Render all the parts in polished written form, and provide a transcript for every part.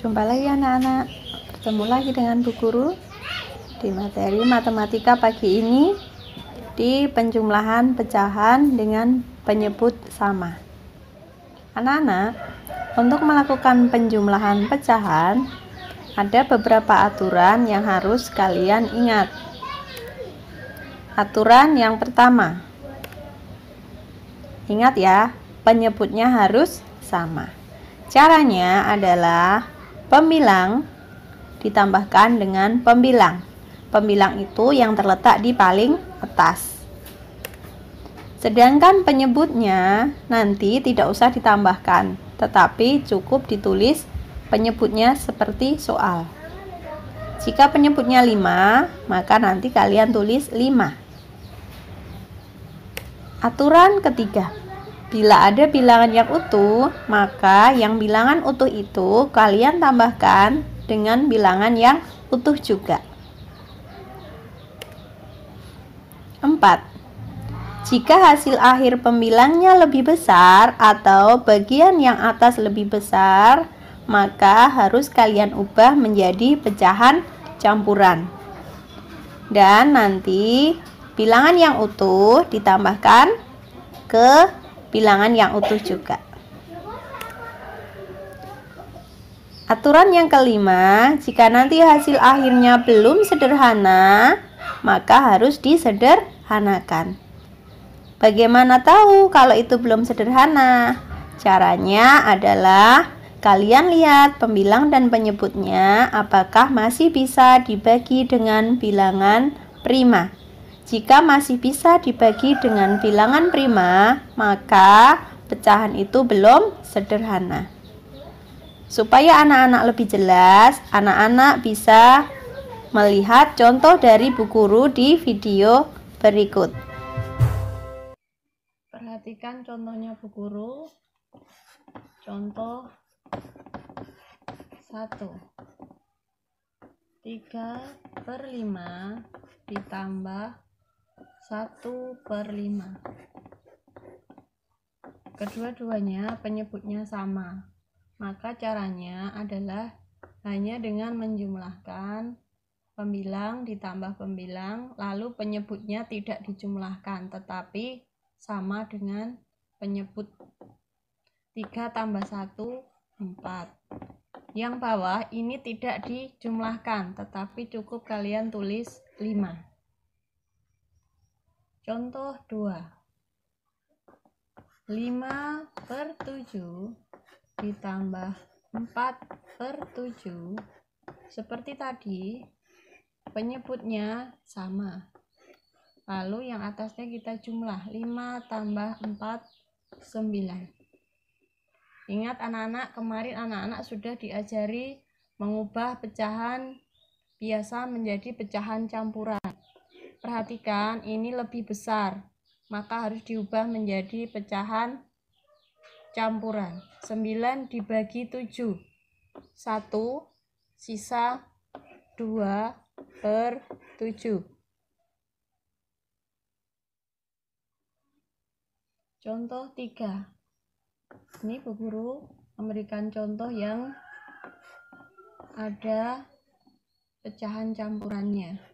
Jumpa lagi anak-anak, bertemu lagi dengan Bu Guru di materi matematika pagi ini di penjumlahan pecahan dengan penyebut sama. Anak-anak, untuk melakukan penjumlahan pecahan ada beberapa aturan yang harus kalian ingat. Aturan yang pertama, ingat ya, penyebutnya harus sama. Caranya adalah pembilang ditambahkan dengan pembilang. Pembilang itu yang terletak di paling atas. Sedangkan penyebutnya nanti tidak usah ditambahkan, tetapi cukup ditulis penyebutnya seperti soal. Jika penyebutnya 5, maka nanti kalian tulis 5. Aturan ketiga, bila ada bilangan yang utuh, maka yang bilangan utuh itu kalian tambahkan dengan bilangan yang utuh juga. 4. Jika hasil akhir pembilangnya lebih besar atau bagian yang atas lebih besar, maka harus kalian ubah menjadi pecahan campuran. Dan nanti bilangan yang utuh ditambahkan ke bilangan yang utuh juga. Aturan yang kelima, jika nanti hasil akhirnya belum sederhana, maka harus disederhanakan. Bagaimana tahu kalau itu belum sederhana? Caranya adalah kalian lihat pembilang dan penyebutnya apakah masih bisa dibagi dengan bilangan prima. Jika masih bisa dibagi dengan bilangan prima, maka pecahan itu belum sederhana. Supaya anak-anak lebih jelas, anak-anak bisa melihat contoh dari Bu Guru di video berikut. Perhatikan contohnya Bu Guru. Contoh 1. 3/5 ditambah 1/5. Kedua-duanya penyebutnya sama. Maka caranya adalah hanya dengan menjumlahkan pembilang ditambah pembilang, lalu penyebutnya tidak dijumlahkan, tetapi sama dengan penyebut. 3 tambah 1, 4. Yang bawah ini tidak dijumlahkan, tetapi cukup kalian tulis 5. Contoh 2. 5/7 ditambah 4/7. Seperti tadi, penyebutnya sama. Lalu yang atasnya kita jumlah, 5 tambah 4, 9. Ingat anak-anak, kemarin anak-anak sudah diajari mengubah pecahan biasa menjadi pecahan campuran. Perhatikan, ini lebih besar, maka harus diubah menjadi pecahan campuran. 9 dibagi 7, 1, sisa 2/7. Contoh 3. Ini Bu Guru memberikan contoh yang ada pecahan campurannya.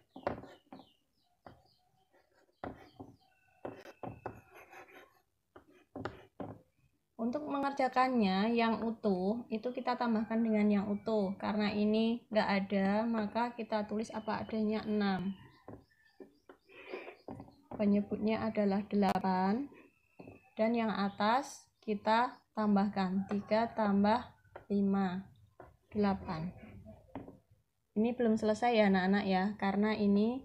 Untuk mengerjakannya yang utuh itu kita tambahkan dengan yang utuh. Karena ini nggak ada, maka kita tulis apa adanya 6. Penyebutnya adalah 8. Dan yang atas kita tambahkan 3 tambah 5, 8. Ini belum selesai ya anak-anak ya, karena ini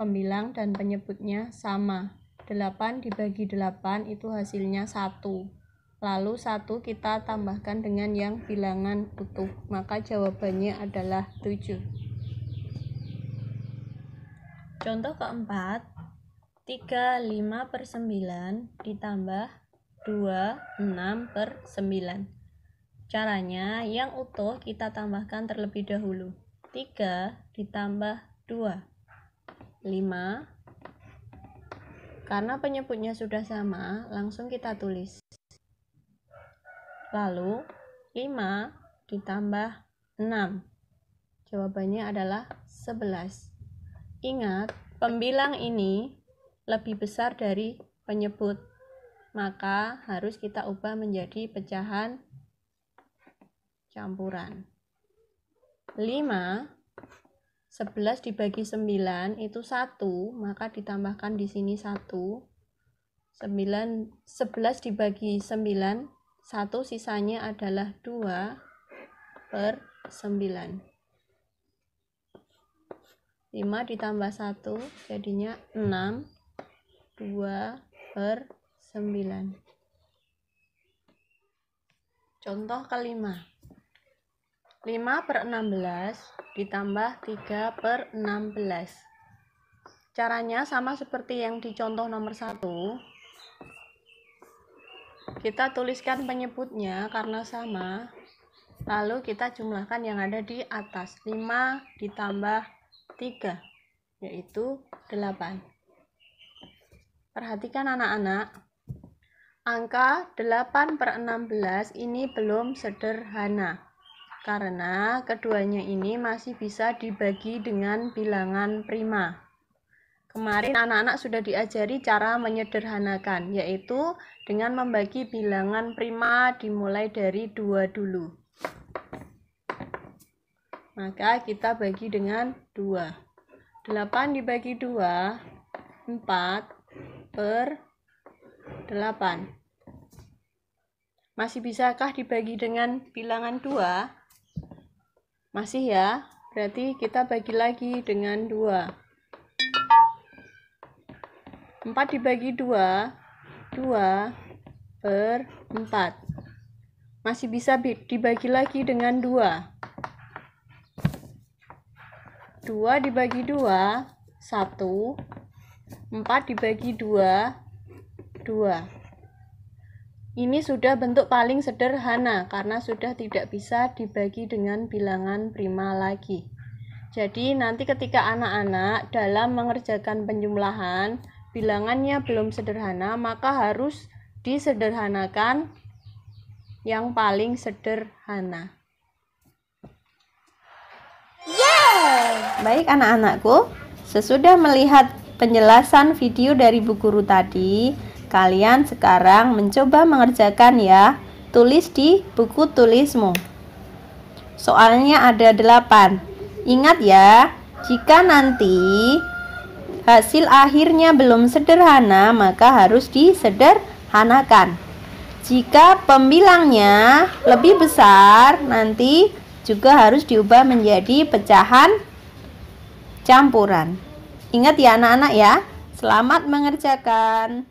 pembilang dan penyebutnya sama. 8 dibagi 8 itu hasilnya 1. Lalu 1 kita tambahkan dengan yang bilangan utuh, maka jawabannya adalah 7. Contoh keempat, 3/5/9 ditambah 2, 6/9. Caranya, yang utuh kita tambahkan terlebih dahulu. 3 ditambah 2, 5. Karena penyebutnya sudah sama, langsung kita tulis. Lalu 5 ditambah 6. Jawabannya adalah 11. Ingat, pembilang ini lebih besar dari penyebut, maka harus kita ubah menjadi pecahan campuran. 5, 11 dibagi 9 itu 1, maka ditambahkan di sini 1. 11 dibagi 9, 1 sisanya adalah 2/9. 5 ditambah 1 jadinya 6, 2/9. Contoh kelima, 5/16 ditambah 3/16. Caranya sama seperti yang di contoh nomor 1. Kita tuliskan penyebutnya karena sama, lalu kita jumlahkan yang ada di atas. 5 ditambah 3 yaitu 8. Perhatikan anak-anak, angka 8/16 ini belum sederhana karena keduanya ini masih bisa dibagi dengan bilangan prima. Kemarin anak-anak sudah diajari cara menyederhanakan, yaitu dengan membagi bilangan prima dimulai dari 2 dulu. Maka kita bagi dengan 2. 8 dibagi 2, 4/8. Masih bisakah dibagi dengan bilangan 2? Masih ya, berarti kita bagi lagi dengan 2. 4 dibagi 2, 2/4. Masih bisa dibagi lagi dengan 2. 2 dibagi 2, 1. 4 dibagi 2, 2. Ini sudah bentuk paling sederhana karena sudah tidak bisa dibagi dengan bilangan prima lagi. Jadi nanti ketika anak-anak dalam mengerjakan penjumlahan, bilangannya belum sederhana, maka harus disederhanakan yang paling sederhana. Baik anak-anakku, sesudah melihat penjelasan video dari Bu Guru tadi, kalian sekarang mencoba mengerjakan ya. Tulis di buku tulismu. Soalnya ada 8. Ingat ya, jika nanti hasil akhirnya belum sederhana, maka harus disederhanakan. Jika pembilangnya lebih besar, nanti juga harus diubah menjadi pecahan campuran. Ingat ya anak-anak ya. Selamat mengerjakan.